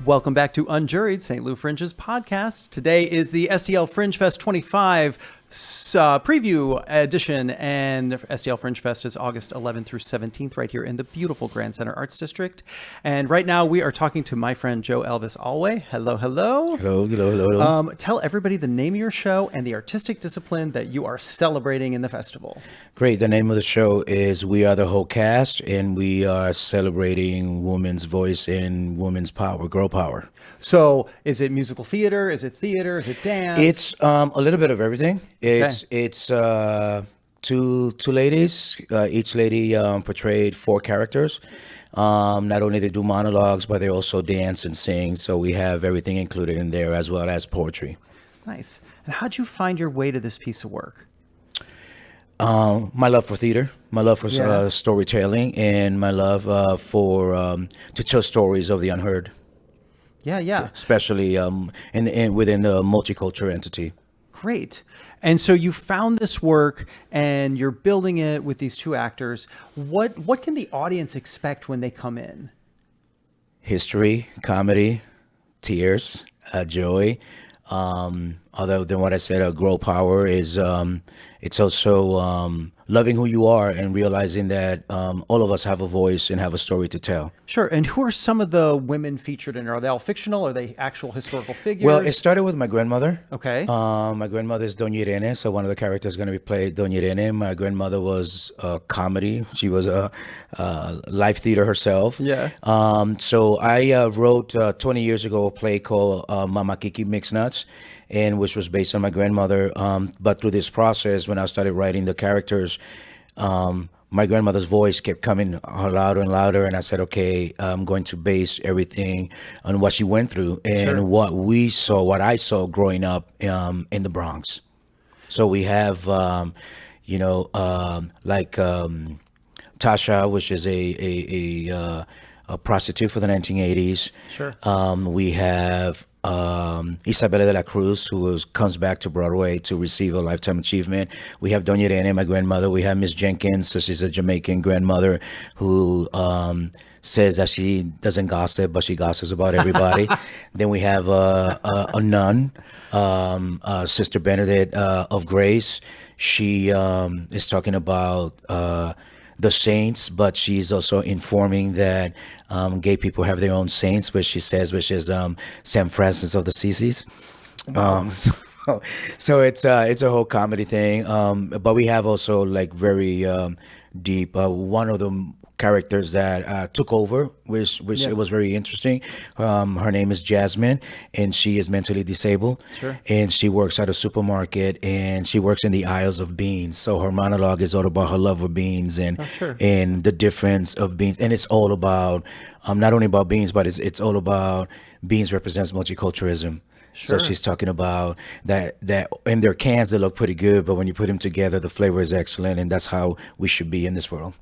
Welcome back to UNJUIRED, St. Louis Fringe's podcast. Today is the STLFringe FEST 25 preview edition, and STLFringe FEST is August 11th through 17th right here in the beautiful Grand Center Arts District. And right now we are talking to my friend Joe Elvis Alway. Hello, hello. Hello, hello, hello. Tell everybody the name of your show and the artistic discipline that you are celebrating in the festival. Great. The name of the show is We Are the Whole Cast, and we are celebrating women's voice and women's power, girl power. So is it musical theater? Is it theater? Is it dance? It's a little bit of everything. It's two ladies. Each lady portrayed four characters. Not only they do monologues, but they also dance and sing. So we have everything included in there, as well as poetry. Nice. And how'd you find your way to this piece of work? My love for theater, my love for storytelling, and my love for to tell stories of the unheard. Yeah. Especially within the multicultural entity. Great. And so you found this work and you're building it with these two actors. What can the audience expect when they come in? History, comedy, tears, joy. Other than what I said, girl power is it's also loving who you are and realizing that all of us have a voice and have a story to tell. Sure. And who are some of the women featured in it? Are they all fictional? Are they actual historical figures? Well, it started with my grandmother. Okay. My grandmother is Doña Irene, so one of the characters is going to be played Doña Irene. My grandmother was comedy. She was a live theater herself. Yeah. So I wrote 20 years ago a play called Mama Kiki Mixed Nuts, and which was based on my grandmother. But through this process, when I started writing the characters, my grandmother's voice kept coming louder and louder, and I said, okay, I'm going to base everything on what she went through and what I saw growing up in the Bronx. So we have, Tasha, which is a prostitute for the 1980s. Sure. We have Isabella de la Cruz, who comes back to Broadway to receive a Lifetime Achievement. We have Doña Irene, my grandmother. We have Miss Jenkins, so she's a Jamaican grandmother who says that she doesn't gossip, but she gossips about everybody. Then we have a nun, Sister Benedict of Grace. She is talking about the saints, but she's also informing that gay people have their own saints, which she says, which is San Francis of the Assisi. So it's a whole comedy thing. But we have also like very deep. One of the characters that took over, which it was very interesting. Her name is Jasmine, and she is mentally disabled. Sure. And she works at a supermarket, and she works in the aisles of beans. So her monologue is all about her love of beans and the difference of beans, and it's all about not only about beans, but it's all about beans represents multiculturalism. Sure. So she's talking about that in their cans they look pretty good, but when you put them together, the flavor is excellent, and that's how we should be in this world.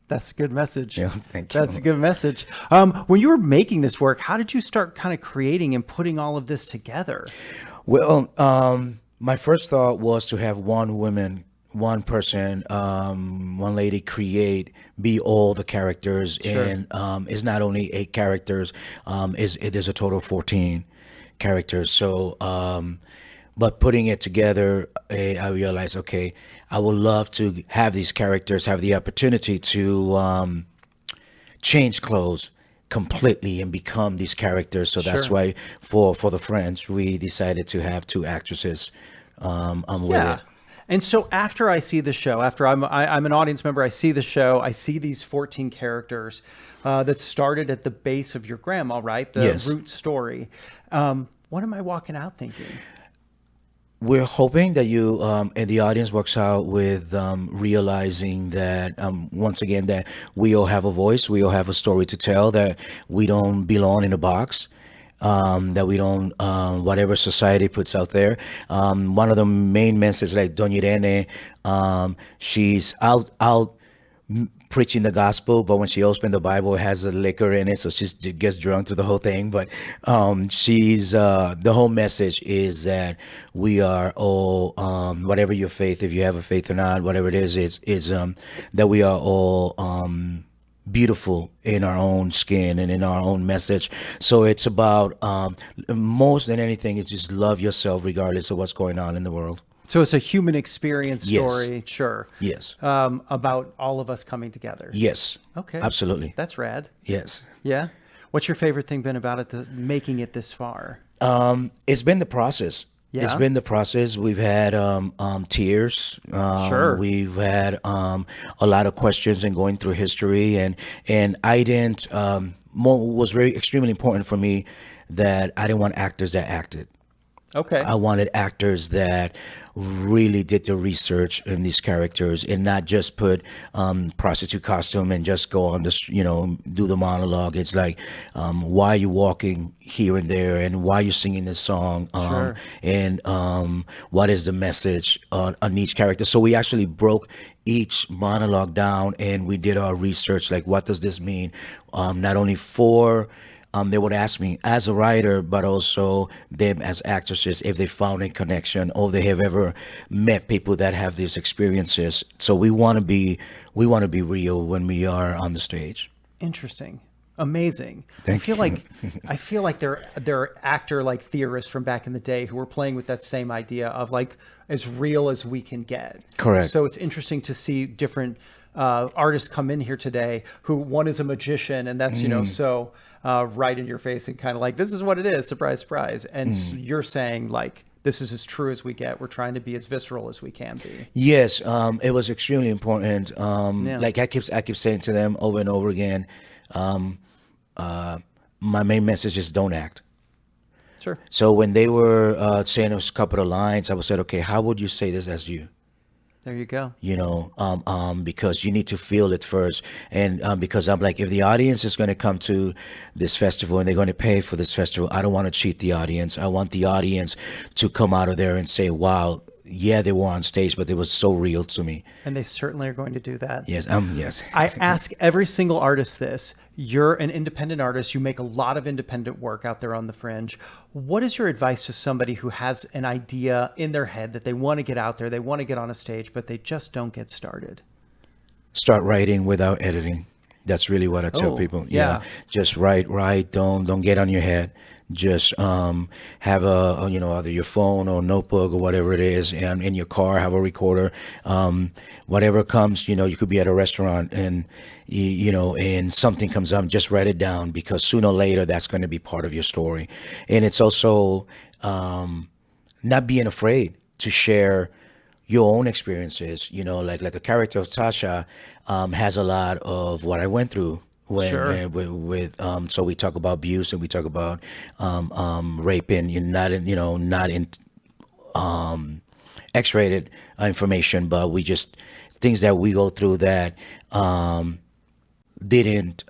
That's a good message. Yeah, thank you. That's a good message. When you were making this work, how did you start kind of creating and putting all of this together? Well, my first thought was to have one person, one lady be all the characters. Sure. And it's not only 8 characters, there's a total of 14 characters. So, but putting it together, I realized, okay, I would love to have these characters have the opportunity to change clothes completely and become these characters. So that's why for the Fringe, we decided to have 2 actresses with it. And so after I see the show, after I'm an audience member, I see the show, I see these 14 characters that started at the base of your grandma, right? The root story. What am I walking out thinking? We're hoping that you and the audience works out with realizing that once again that we all have a voice, we all have a story to tell, that we don't belong in a box, that we don't whatever society puts out there. One of the main messages, like Doña Irene, she's out preaching the gospel, but when she opens the Bible, it has a liquor in it, so she gets drunk to the whole thing. But she's the whole message is that we are all, whatever your faith, if you have a faith or not, whatever it is that we are all beautiful in our own skin and in our own message. So it's about most than anything is just love yourself regardless of what's going on in the world. So it's a human experience Yes. story, sure. Yes. About all of us coming together. Yes. Okay. Absolutely. That's rad. Yes. Yeah. What's your favorite thing been about it, making it this far? It's been the process. Yeah? It's been the process. We've had tears. Sure. We've had a lot of questions and going through history, and I didn't. Was very extremely important for me that I didn't want actors that acted. Okay. I wanted actors that really did the research in these characters and not just put prostitute costume and just go on this, do the monologue. It's like, why are you walking here and there, and why are you singing this song, Sure. and what is the message on each character? So we actually broke each monologue down and we did our research. Like, what does this mean? Not only for they would ask me as a writer, but also them as actresses, if they found a connection or they have ever met people that have these experiences. So we want to be real when we are on the stage. Interesting. Amazing. Thank I feel like there are actor like theorists from back in the day who were playing with that same idea of like as real as we can get. Correct. So it's interesting to see different artists come in here today who one is a magician and that's, so right in your face and kind of like, this is what it is. Surprise, surprise. And you're saying like, this is as true as we get. We're trying to be as visceral as we can be. Yes. It was extremely important. Like I keep saying to them over and over again, my main message is don't act. Sure. So when they were saying a couple of lines, I was said, okay, how would you say this as you? There you go. Because you need to feel it first. And because I'm like, if the audience is going to come to this festival and they're going to pay for this festival, I don't want to cheat the audience. I want the audience to come out of there and say, wow, yeah, they were on stage, but it was so real to me. And they certainly are going to do that. Yes. Yes. I ask every single artist this. You're an independent artist. You make a lot of independent work out there on the Fringe. What is your advice to somebody who has an idea in their head that they want to get out there, they want to get on a stage, but they just don't get started? Start writing without editing. That's really what I tell Oh, people. yeah. Just write. Don't get on your head. Just have either your phone or notebook or whatever it is, and in your car have a recorder. Whatever comes, you could be at a restaurant and and something comes up, just write it down, because sooner or later that's going to be part of your story. And it's also not being afraid to share your own experiences. Like the character of Tasha has a lot of what I went through. Sure. So we talk about abuse and we talk about raping. Not in X-rated information, but we just things that we go through that didn't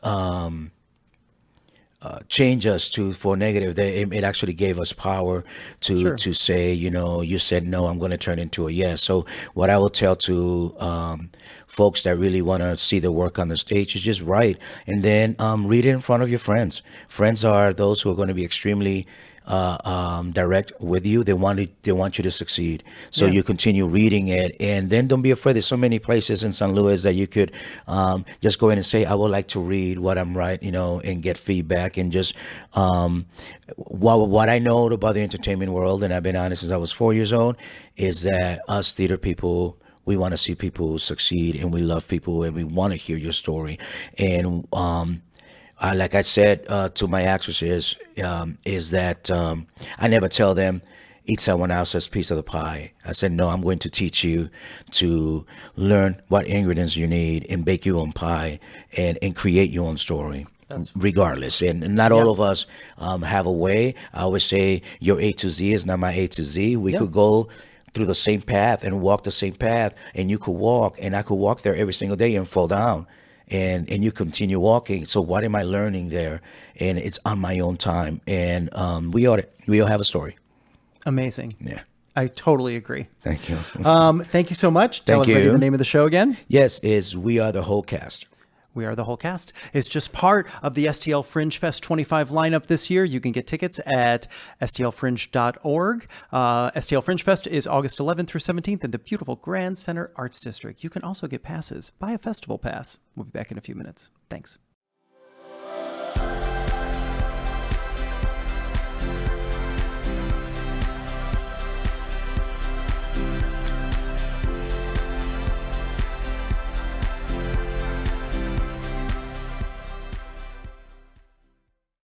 change us for negative. It actually gave us power to say, you said no, I'm going to turn into a yes. So what I will tell to folks that really want to see the work on the stage is just write, and then read it in front of your friends. Friends are those who are going to be extremely direct with you. They want you to succeed. So you continue reading it, and then don't be afraid. There's so many places in St. Louis that you could just go in and say, I would like to read what I'm writing, and get feedback. And just what I know about the entertainment world, and I've been honest since I was 4 years old, is that us theater people, we want to see people succeed, and we love people, and we want to hear your story. And like I said to my actresses, is that I never tell them, eat someone else's piece of the pie. I said, no, I'm going to teach you to learn what ingredients you need and bake your own pie and create your own story. Regardless. And not all of us have a way. I always say your A to Z is not my A to Z. We could go through the same path and walk the same path, and you could walk, and I could walk there every single day and fall down. And you continue walking. So what am I learning there? And it's on my own time. And we all have a story. Amazing. Yeah. I totally agree. Thank you. Thank you so much. Tell Thank everybody you. the name of the show again. Yes, We Are the Whole Cast. We Are the Whole Cast is just part of the STL Fringe Fest 25 lineup this year. You can get tickets at stlfringe.org. STL Fringe Fest is August 11th through 17th in the beautiful Grand Center Arts District. You can also get passes. Buy a festival pass. We'll be back in a few minutes. Thanks.